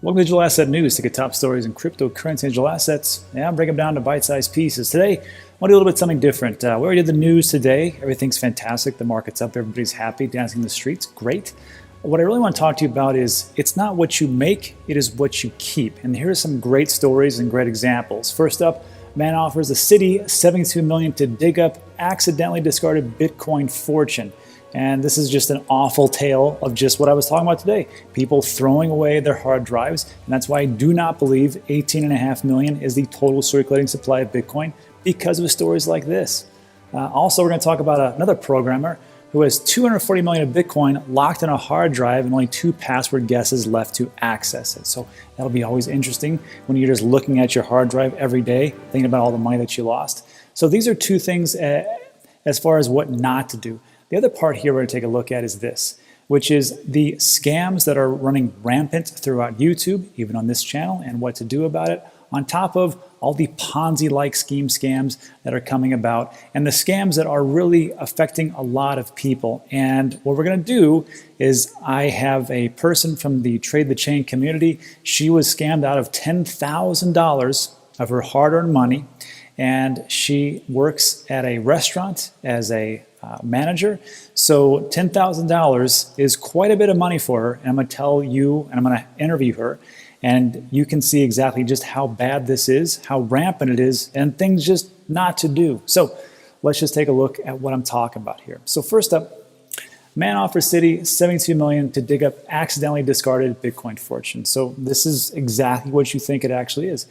Welcome to Digital Asset News. Take a top stories in cryptocurrency and digital assets. Yeah, break them down to bite-sized pieces. Today, I want to do a little bit something different. We already did the news today. Everything's fantastic. The market's up. Everybody's happy. Dancing in the streets. Great. What I really want to talk to you about is it's not what you make, it is what you keep. And here are some great stories and great examples. First up, man offers the city $72 million to dig up accidentally discarded Bitcoin fortune. And this is just an awful tale of just what I was talking about today. People throwing away their hard drives. And that's why I do not believe 18.5 million is the total circulating supply of Bitcoin because of stories like this. Also, we're going to talk about another programmer who has 240 million of Bitcoin locked in a hard drive and only 2 password guesses left to access it. So that'll be always interesting when you're just looking at your hard drive every day, thinking about all the money that you lost. So these are two things as far as what not to do. The other part here we're going to take a look at is this, which is the scams that are running rampant throughout YouTube, even on this channel, and what to do about it, on top of all the Ponzi-like scams that are coming about, and the scams that are really affecting a lot of people. And what we're going to do is I have a person from the Trade the Chain community. She was scammed out of $10,000 of her hard-earned money, and she works at a restaurant as a manager. So $10,000 is quite a bit of money for her. And I'm going to tell you, and I'm going to interview her, and you can see exactly just how bad this is, how rampant it is, and things just not to do. So let's just take a look at what I'm talking about here. So first up, man offers city $72 million to dig up accidentally discarded Bitcoin fortune. So this is exactly what you think it actually is.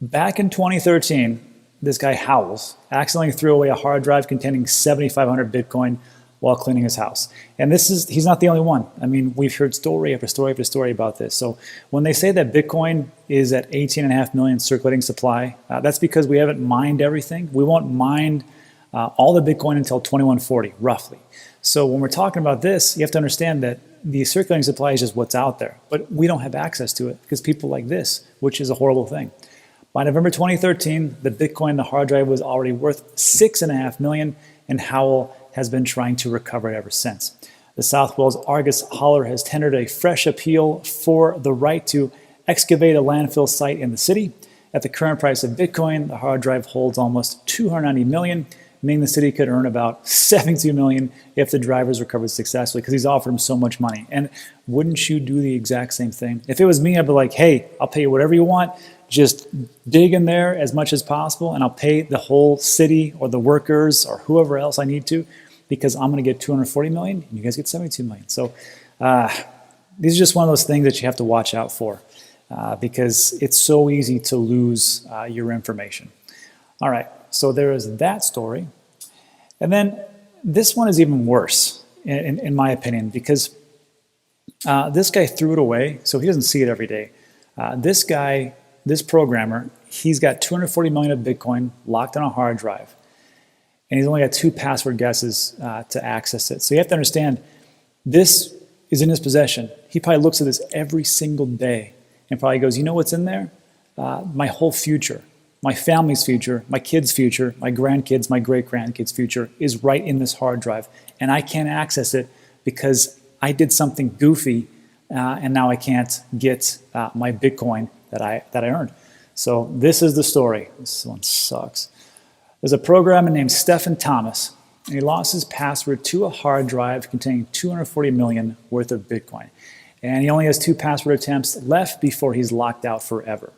Back in 2013, this guy Howells accidentally threw away a hard drive containing 7,500 Bitcoin while cleaning his house. And he's not the only one. I mean, we've heard story after story after story about this. So when they say that Bitcoin is at 18.5 million circulating supply, that's because we haven't mined everything. We won't mine all the Bitcoin until 2140, roughly. So when we're talking about this, you have to understand that the circulating supply is just what's out there. But we don't have access to it because people like this, which is a horrible thing. By November 2013, the Bitcoin, the hard drive, was already worth $6.5 million, and Howell has been trying to recover it ever since. The South Wales Argus hauler has tendered a fresh appeal for the right to excavate a landfill site in the city. At the current price of Bitcoin, the hard drive holds almost 290 million, meaning the city could earn about 72 million if the drive is recovered successfully, because he's offered him so much money. And wouldn't you do the exact same thing? If it was me, I'd be like, hey, I'll pay you whatever you want. Just dig in there as much as possible, and I'll pay the whole city or the workers or whoever else I need to, because I'm going to get 240 million and you guys get 72 million. So these are just one of those things that you have to watch out for because it's so easy to lose your information. All right, so there is that story. And then this one is even worse, in my opinion, because this guy threw it away, so he doesn't see it every day. This programmer, he's got 240 million of Bitcoin locked on a hard drive, and he's only got 2 password guesses to access it. So you have to understand, this is in his possession. He probably looks at this every single day and probably goes, you know what's in there? My whole future, my family's future, my kids' future, my grandkids, my great-grandkids' future is right in this hard drive, and I can't access it because I did something goofy, and now I can't get my Bitcoin that I earned. So this is the story. This one sucks. There's a programmer named Stephen Thomas, and he lost his password to a hard drive containing 240 million worth of Bitcoin. And he only has 2 password attempts left before he's locked out forever.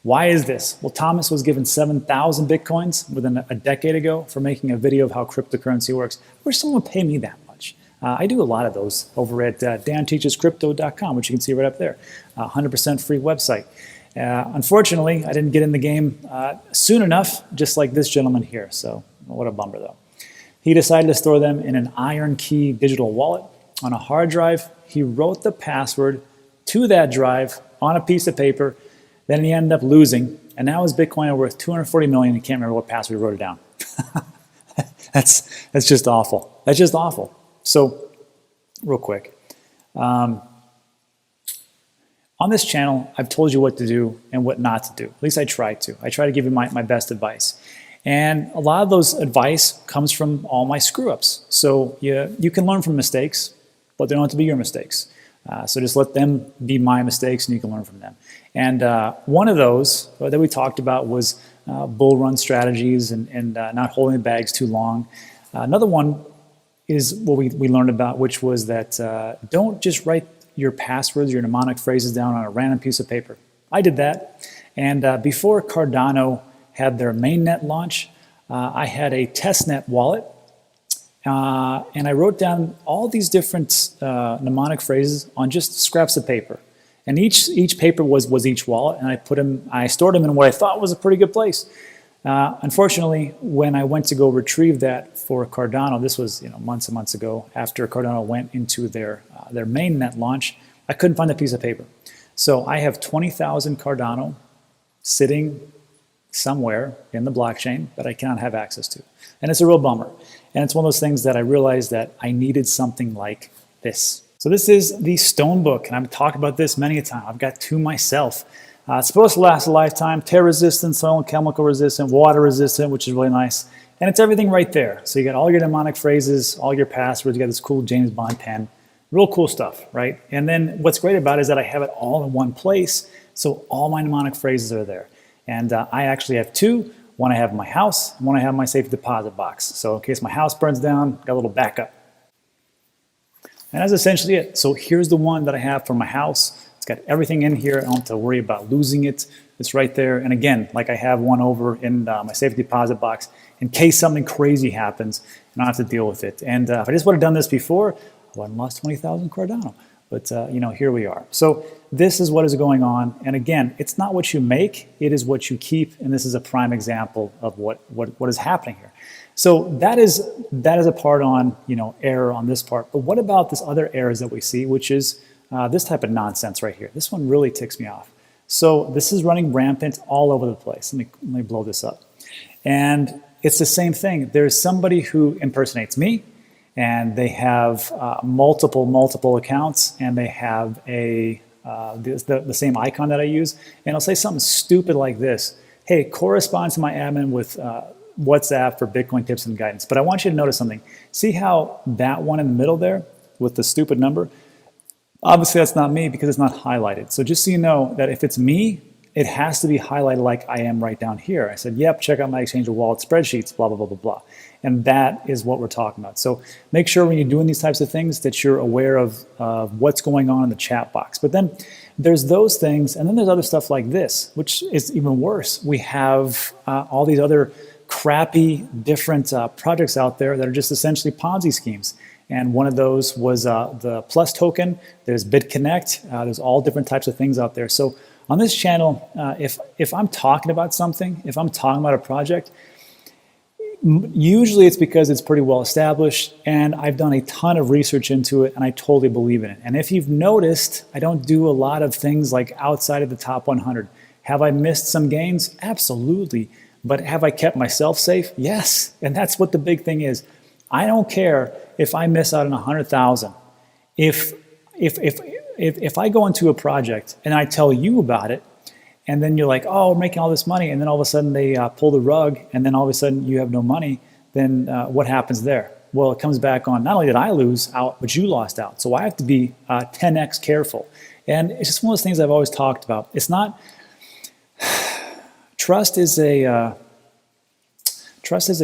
Why is this? Well, Thomas was given 7,000 Bitcoins within a decade ago for making a video of how cryptocurrency works. I wish someone would pay me that much. I do a lot of those over at danteachescrypto.com, which you can see right up there. 100% free website. Unfortunately, I didn't get in the game soon enough, just like this gentleman here. So what a bummer, though. He decided to store them in an iron key digital wallet on a hard drive. He wrote the password to that drive on a piece of paper. Then he ended up losing, and now his Bitcoin are worth 240 million. He can't remember what password he wrote it down. That's just awful. That's just awful. So, real quick. On this channel, I've told you what to do and what not to do. At least I try to. I try to give you my best advice. And a lot of those advice comes from all my screw-ups. So you can learn from mistakes, but they don't have to be your mistakes. So just let them be my mistakes and you can learn from them. And one of those that we talked about was bull run strategies and not holding the bags too long. Another one is what we learned about, which was that don't just write your passwords, your mnemonic phrases down on a random piece of paper. I did that. And before Cardano had their mainnet launch, I had a testnet wallet. And I wrote down all these different mnemonic phrases on just scraps of paper. And each paper was each wallet, and I stored them in what I thought was a pretty good place. Unfortunately, when I went to go retrieve that for Cardano, this was months and months ago, after Cardano went into their mainnet launch, I couldn't find the piece of paper. So I have 20,000 Cardano sitting somewhere in the blockchain that I cannot have access to. And it's a real bummer. And it's one of those things that I realized that I needed something like this. So this is the Stone Book, and I've talked about this many a time. I've got two myself. It's supposed to last a lifetime, tear resistant, soil and chemical resistant, water resistant, which is really nice. And it's everything right there. So you got all your mnemonic phrases, all your passwords, you got this cool James Bond pen, real cool stuff, right? And then what's great about it is that I have it all in one place, so all my mnemonic phrases are there. And I actually have two. One I have in my house, and one I have in my safe deposit box. So in case my house burns down, got a little backup. And that's essentially it. So here's the one that I have for my house. It's got everything in here. I don't have to worry about losing it. It's right there. And again, like I have one over in my safe deposit box in case something crazy happens and I don't have to deal with it. And if I just would have done this before, I wouldn't have lost 20,000 Cardano. But here we are. So this is what is going on. And again, it's not what you make, it is what you keep. And this is a prime example of what is happening here. So that is a part on error on this part. But what about this other errors that we see, which is this type of nonsense right here? This one really ticks me off. So this is running rampant all over the place. Let me blow this up. And it's the same thing. There's somebody who impersonates me, and they have multiple accounts, and they have the same icon that I use, and I'll say something stupid like this: "Hey, correspond to my admin with WhatsApp for Bitcoin tips and guidance." But I want you to notice something. See how that one in the middle there with the stupid number? Obviously, that's not me because it's not highlighted. So just so you know that if it's me, it has to be highlighted like I am right down here. I said, yep, check out my Exchange wallet spreadsheets, blah, blah, blah, blah, blah. And that is what we're talking about. So make sure when you're doing these types of things that you're aware of what's going on in the chat box. But then there's those things, and then there's other stuff like this, which is even worse. We have all these other crappy different projects out there that are just essentially Ponzi schemes. And one of those was the Plus token. There's BitConnect. There's all different types of things out there. So on this channel, if I'm talking about something, if I'm talking about a project, usually it's because it's pretty well established and I've done a ton of research into it and I totally believe in it. And if you've noticed, I don't do a lot of things like outside of the top 100. Have I missed some gains? Absolutely. But have I kept myself safe? Yes. And that's what the big thing is. I don't care if I miss out on 100,000. If I go into a project and I tell you about it, and then you're like, oh, we're making all this money, and then all of a sudden they pull the rug, and then all of a sudden you have no money, then what happens there? Well, it comes back on, not only did I lose out, but you lost out. So I have to be 10x careful. And it's just one of those things I've always talked about. It's not, trust is a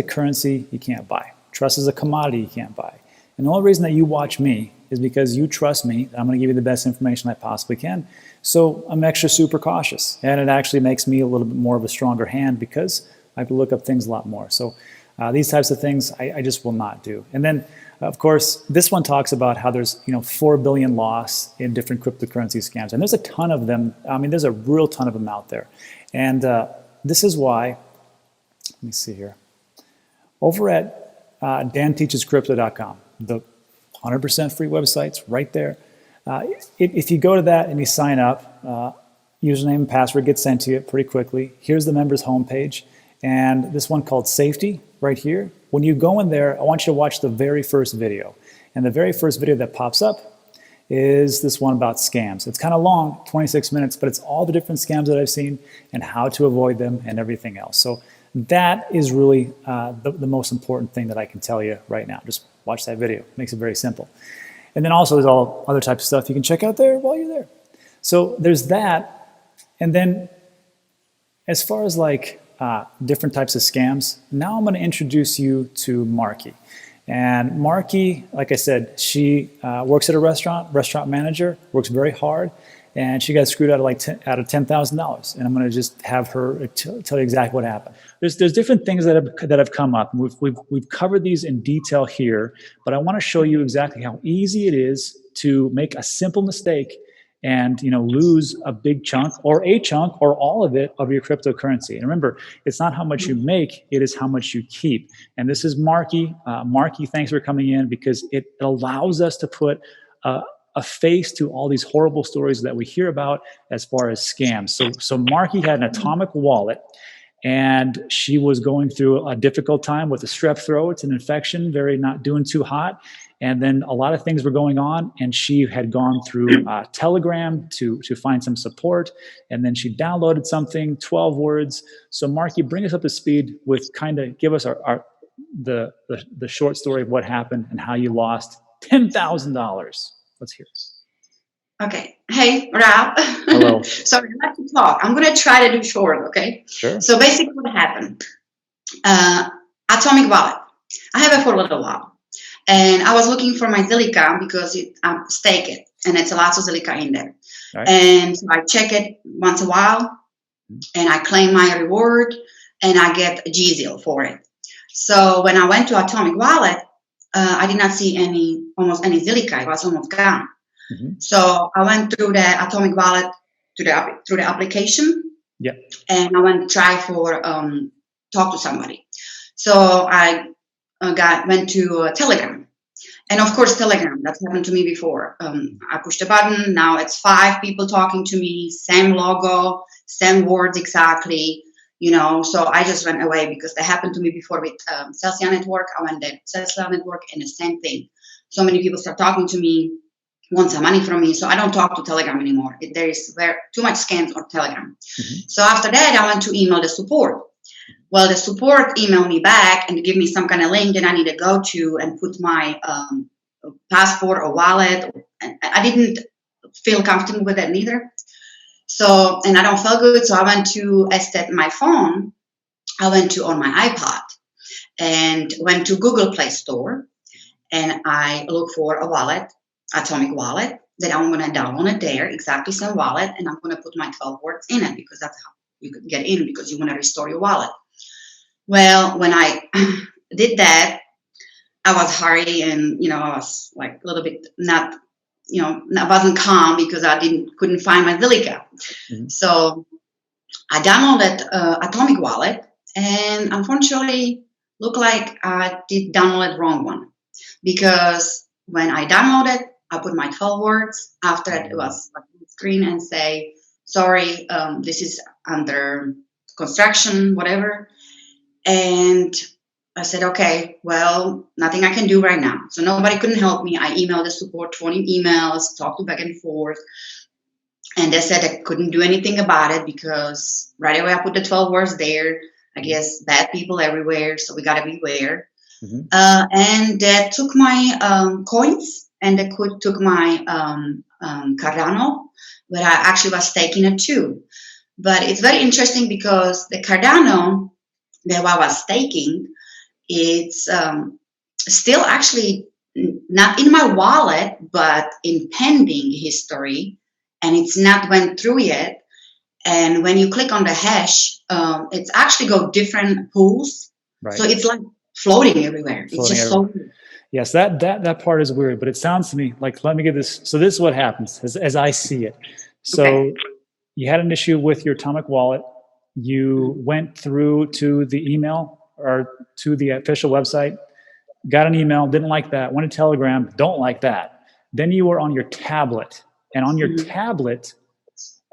currency you can't buy. Trust is a commodity you can't buy. And the only reason that you watch me is because you trust me that I'm going to give you the best information I possibly can. So I'm extra super cautious. And it actually makes me a little bit more of a stronger hand because I have to look up things a lot more. So these types of things I just will not do. And then, of course, this one talks about how there's 4 billion loss in different cryptocurrency scams. And there's a ton of them. I mean, there's a real ton of them out there. And this is why, let me see here. Over at danteachescrypto.com, the 100% free website's right there. If you go to that and you sign up, username and password gets sent to you pretty quickly. Here's the members homepage, and this one called Safety right here. When you go in there, I want you to watch the very first video. And the very first video that pops up is this one about scams. It's kind of long, 26 minutes, but it's all the different scams that I've seen and how to avoid them and everything else. So that is really the most important thing that I can tell you right now. Just watch that video. It makes it very simple. And then also there's all other types of stuff you can check out there while you're there. So there's that. And then as far as like different types of scams, now I'm going to introduce you to Marky. And Marky, like I said, she works at a restaurant manager, works very hard, and she got screwed out of out of $10,000. And I'm going to just have her tell you exactly what happened. There's different things that have come up. We've covered these in detail here, but I want to show you exactly how easy it is to make a simple mistake and lose a big chunk or all of it of your cryptocurrency. And remember, it's not how much you make, it is how much you keep. And this is Marky. Marky, thanks for coming in, because it allows us to put a face to all these horrible stories that we hear about as far as scams. So Marky had an atomic wallet, and she was going through a difficult time with a strep throat, an infection, not doing too hot. And then a lot of things were going on, and she had gone through Telegram to find some support. And then she downloaded something, 12 words. So Marky, bring us up to speed with give us the short story of what happened and how you lost $10,000. Let's hear it. Okay. Hey, Ralph. Hello. Sorry, I like to talk. I'm going to try to do short, okay? Sure. So basically what happened, Atomic Wallet. I have it for a little while. And I was looking for my Zilliqa because I stake it, and it's a lot of Zilliqa in there. Right. And so I check it once a while, and I claim my reward, and I get a GZIL for it. So when I went to Atomic Wallet, I did not see almost any Zilliqa. It was almost gone. Mm-hmm. So I went through the Atomic Wallet through the application. Yeah. And I went to try for talk to somebody. So I went to Telegram. And of course, Telegram, that's happened to me before. I pushed a button. Now it's 5 people talking to me, same logo, same words exactly. So I just went away because that happened to me before with Celsius Network. I went there, Celsius Network, and the same thing. So many people start talking to me, want some money from me. So I don't talk to Telegram anymore. There is too much scams on Telegram. Mm-hmm. So after that, I went to email the support. Well, the support emailed me back and give me some kind of link that I need to go to and put my passport or wallet. And I didn't feel comfortable with that neither. So, and I don't feel good. So I went to, instead my phone, I went to on my iPod and went to Google Play Store, and I look for a wallet, Atomic Wallet, that I'm going to download it there, exactly same wallet, and I'm going to put my 12 words in it because that's how you could get in, because you want to restore your wallet. Well, when I did that, I was hurry, and I was like a little bit not, I wasn't calm because I couldn't find my Zilliqa. Mm-hmm. So I downloaded Atomic Wallet, and unfortunately, looked like I did download the wrong one, because when I downloaded, I put my 12 words. After it was like on the screen and say, sorry, this is under construction, whatever. And I said, okay, well, nothing I can do right now. So nobody couldn't help me. I emailed the support, 20 emails, talked back and forth. And they said I couldn't do anything about it because right away I put the 12 words there. I guess bad people everywhere, so we got to beware. Mm-hmm. And they took my coins, and they took my Cardano, but I actually was staking it too. But it's very interesting because the Cardano that I was staking, it's still actually not in my wallet, but in pending history, and it's not went through yet. And when you click on the hash, it's actually go different pools. Right. So it's like floating everywhere. It's just so weird. Yes, that part is weird, but it sounds to me like, let me get this. So this is what happens as I see it. So okay. You had an issue with your Atomic Wallet. You went through to the email or to the official website, got an email, didn't like that, went to Telegram, don't like that. Then you were on your tablet, and on your tablet,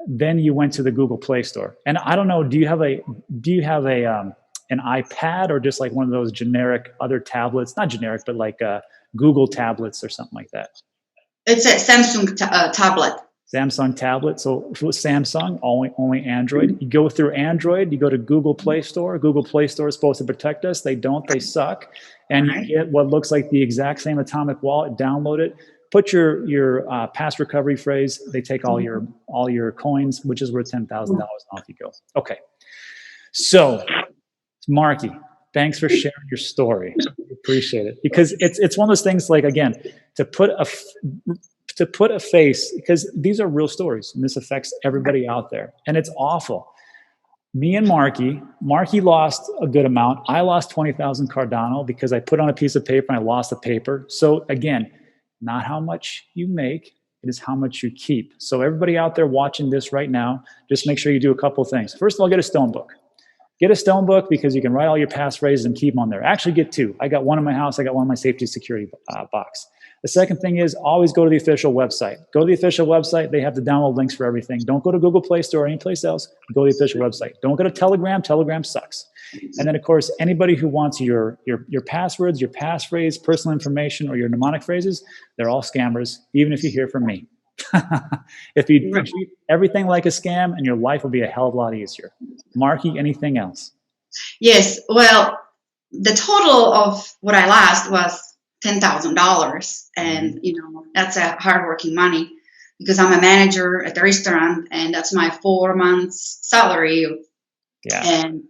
then you went to the Google Play Store. And I don't know, do you have an iPad or just like one of those generic other tablets? Not generic, but like Google tablets or something like that. It's a Samsung tablet. Samsung tablet. So if it was Samsung, only Android. You go through Android, you go to Google Play Store. Google Play Store is supposed to protect us. They don't, they suck. And you get what looks like the exact same Atomic Wallet, download it, put your past recovery phrase. They take all your coins, which is worth $10,000, and off you go. Okay, so Marky, thanks for sharing your story. Appreciate it, because it's one of those things. Like, again, to put a face, because these are real stories, and this affects everybody out there, and it's awful. Me and Marky lost a good amount. I lost 20,000 Cardano because I put on a piece of paper and I lost the paper. So again, not how much you make, it is how much you keep. So everybody out there watching this right now, just make sure you do a couple of things. First of all, get a stone book. Get a stone book, because you can write all your passphrases and keep them on there. Actually, get two. I got one in my house. I got one in my safety security box. The second thing is always go to the official website. Go to the official website. They have the download links for everything. Don't go to Google Play Store or any place else. Go to the official website. Don't go to Telegram. Telegram sucks. And then, of course, anybody who wants your passwords, your passphrase, personal information, or your mnemonic phrases, they're all scammers, even if you hear from me. If you treat everything like a scam, and your life will be a hell of a lot easier. Marky, anything else? Yes. Well, the total of what I lost was $10,000, and that's a hardworking money, because I'm a manager at the restaurant, and that's my 4 months salary. Yeah. And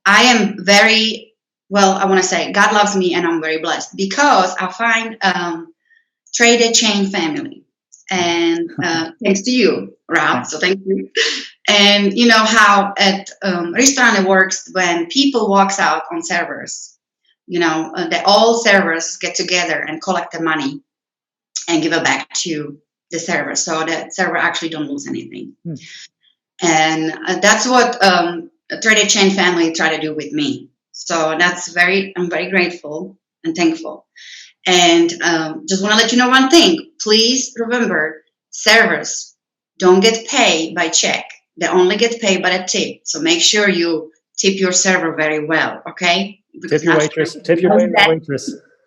I am very well. I want to say God loves me, and I'm very blessed, because I find traded chain family, and thanks to you, Rob. So thank you. And you know how at restaurant it works when people walks out on servers. The all servers get together and collect the money and give it back to the server, so the server actually don't lose anything. And that's what a traded chain family try to do with me. So I'm very grateful and thankful. And just want to let you know one thing. Please remember, servers don't get paid by check. They only get paid by a tip. So make sure you tip your server very well, okay? Tip your waitress,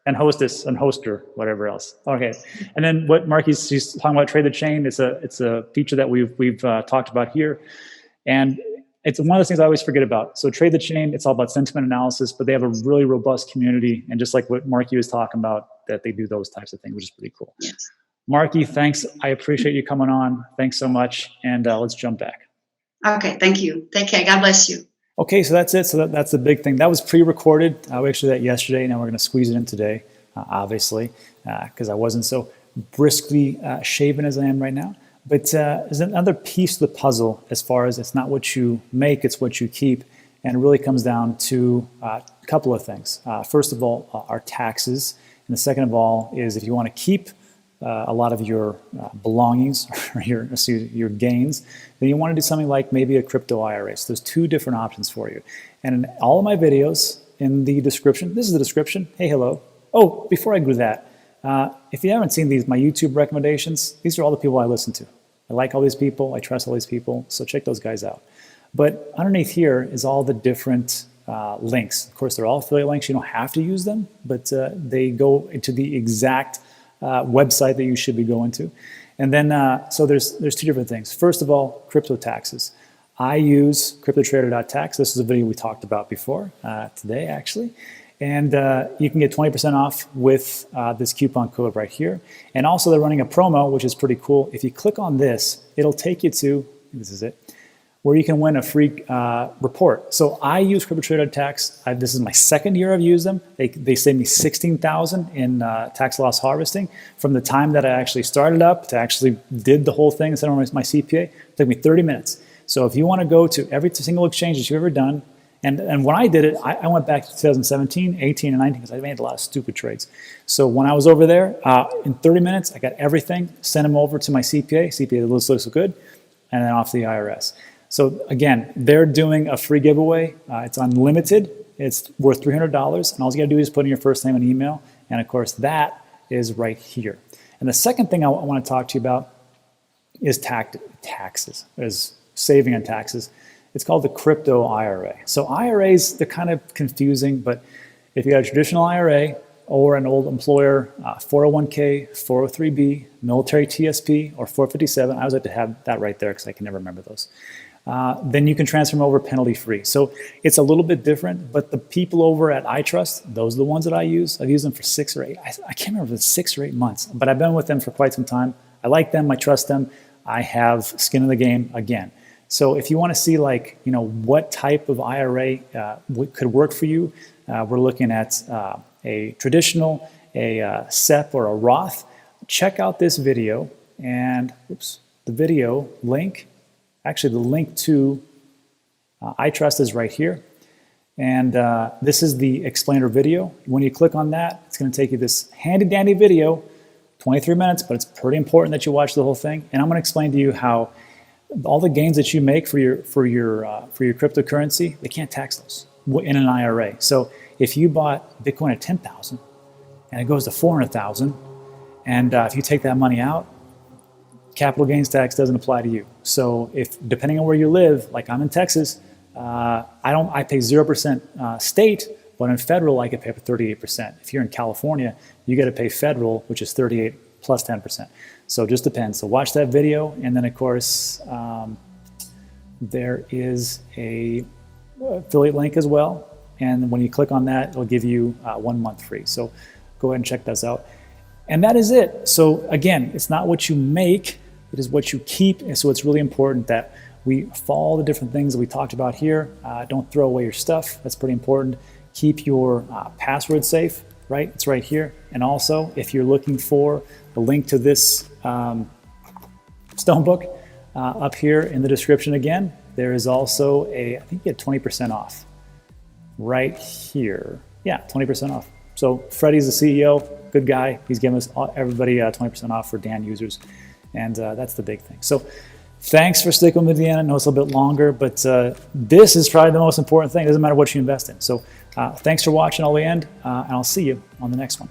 and hostess and hoster, whatever else. Okay, and then what she's talking about, trade the chain. It's a feature that we've talked about here, and it's one of those things I always forget about. So trade the chain, it's all about sentiment analysis, but they have a really robust community, and just like what Marky was talking about, that they do those types of things, which is pretty cool. Yes. Marky, thanks. I appreciate you coming on. Thanks so much, and let's jump back. Okay, thank you. Take care. God bless you. Okay, so that's it. So that's the big thing. That was pre-recorded. We actually did that yesterday. Now we're going to squeeze it in today, obviously, because I wasn't so briskly shaven as I am right now. But there's another piece of the puzzle, as far as it's not what you make, it's what you keep. And it really comes down to a couple of things. First of all, our taxes. And the second of all is, if you want to keep a lot of your belongings or your gains, then you want to do something like maybe a crypto IRA. So there's two different options for you. And in all of my videos, in the description, this is the description. Hey, hello. Oh, before I do that, if you haven't seen my YouTube recommendations, these are all the people I listen to. I like all these people. I trust all these people. So check those guys out. But underneath here is all the different links. Of course, they're all affiliate links. You don't have to use them, but they go into the exact website that you should be going to. And then, so there's two different things. First of all, crypto taxes. I use cryptotrader.tax. This is a video we talked about before, today actually. And you can get 20% off with this coupon code right here. And also they're running a promo, which is pretty cool. If you click on this, it'll take you to, this is it, where you can win a free report. So I use cryptotrader.tax. This is my second year I've used them. They saved me $16,000 in tax loss harvesting from the time that I actually started up to actually did the whole thing and sent on my CPA. It took me 30 minutes. So if you want to go to every single exchange that you've ever done, and when I did it, I went back to 2017, 18, and 19 because I made a lot of stupid trades. So when I was over there, in 30 minutes, I got everything, sent them over to my CPA. CPA, the list looks good, and then off to the IRS. So again, they're doing a free giveaway. It's unlimited. It's worth $300, and all you got to do is put in your first name and email. And of course, that is right here. And the second thing I want to talk to you about is taxes, is saving on taxes. It's called the crypto IRA. So IRAs, they're kind of confusing, but if you got a traditional IRA, or an old employer 401k, 403b, military TSP, or 457. I always like to have that right there because I can never remember those. Then you can transfer them over penalty free. So it's a little bit different, but the people over at iTrust, those are the ones that I use. I've used them for 6 or 8, I can't remember if it's 6 or 8 months, but I've been with them for quite some time. I like them, I trust them, I have skin in the game again. So if you want to see like, you know, what type of IRA could work for you, we're looking at a traditional, a SEP or a Roth. Check out this video and the video link, actually the link to iTrust is right here. And this is the explainer video. When you click on that, it's going to take you this handy dandy video, 23 minutes, but it's pretty important that you watch the whole thing. And I'm going to explain to you how all the gains that you make for your cryptocurrency, they can't tax those in an IRA. So if you bought Bitcoin at 10,000 and it goes to 400,000, and if you take that money out, capital gains tax doesn't apply to you. So if depending on where you live, like I'm in Texas, I pay 0% state, but in federal I could pay up to 38%. If you're in California, you got to pay federal, which is 38 plus 10%. So it just depends. So watch that video, and then of course there is a affiliate link as well. And when you click on that, it'll give you 1 month free. So go ahead and check those out. And that is it. So again, it's not what you make, it is what you keep. And so it's really important that we follow the different things that we talked about here. Don't throw away your stuff. That's pretty important. Keep your password safe, right? It's right here. And also, if you're looking for the link to this stone book up here in the description again, there is also I think you get 20% off right here. Yeah, 20% off. So Freddie's the CEO, good guy. He's giving us everybody 20% off for Dan users. And that's the big thing. So thanks for sticking with me, Dan. I know it's a little bit longer, but this is probably the most important thing. It doesn't matter what you invest in. So thanks for watching all the end, and I'll see you on the next one.